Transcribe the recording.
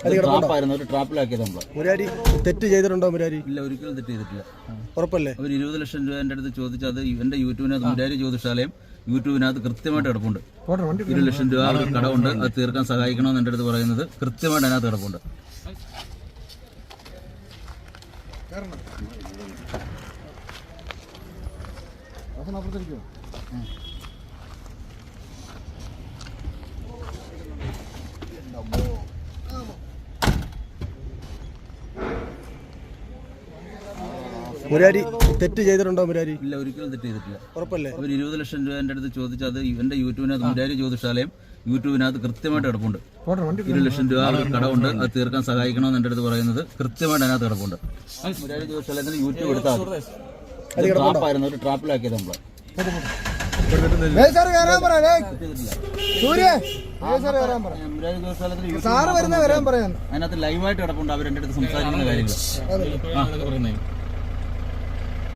ഒരു ട്രാപ്പിലാക്കിയത് നമ്മള്. മുരാരി തെറ്റ് ചെയ്തിട്ടുണ്ടോ? മുരാരി ഇല്ല, ഒരിക്കലും തെറ്റ് ചെയ്തിട്ടില്ല. ഉറപ്പല്ലേ? അവർ 20 ലക്ഷം രൂപ എൻ്റെ അടുത്ത് ചോദിച്ചത് എന്റെ യൂട്യൂബിനകത്ത് മുരാരി ജ്യോതിഷാലയം യൂട്യൂബിനകത്ത് കൃത്യമായിട്ട് കിടപ്പുണ്ട്. 20 ലക്ഷം രൂപ ഒരു കടമുണ്ട്, അത് തീർക്കാൻ സഹായിക്കണമെന്ന് എൻ്റെ അടുത്ത് പറയുന്നത് കൃത്യമായിട്ട് അതിനകത്ത് കിടപ്പുണ്ട്. മുരാരി തെറ്റ് ചെയ്തിട്ടുണ്ടോ? മുരാരി ഇല്ല, ഒരിക്കലും തെറ്റ് ചെയ്തിട്ടില്ല. ഉറപ്പല്ലേ? അവർ 20 ലക്ഷം രൂപ എൻ്റെ അടുത്ത് ചോദിച്ചത് എന്റെ യൂട്യൂബിനകത്ത് മുരാരി ജ്യോതിഷാലയം യൂട്യൂബിനകത്ത് കൃത്യമായിട്ട് കിടപ്പുണ്ട്. 20 ലക്ഷം രൂപ ഒരു കടമുണ്ട്, അത് തീർക്കാൻ സഹായിക്കണമെന്ന് എൻ്റെ അടുത്ത് പറയുന്നത് കൃത്യമായിട്ട് അതിനകത്ത് കിടപ്പുണ്ട്. മുരാരി ജ്യോതിഷാലയത്തിന് യൂട്യൂബ് എടുത്താൽ ഒരു ട്രാപ്പിലാക്കിയത് നമ്മള്. മുരാരി ജ്യോതിഷാലയത്തിന് അതിനകത്ത് ലൈവായിട്ട് കിടപ്പുണ്ട്. അവർ എൻ്റെ അടുത്ത് സംസാരിക്കുന്ന കാര്യങ്ങൾ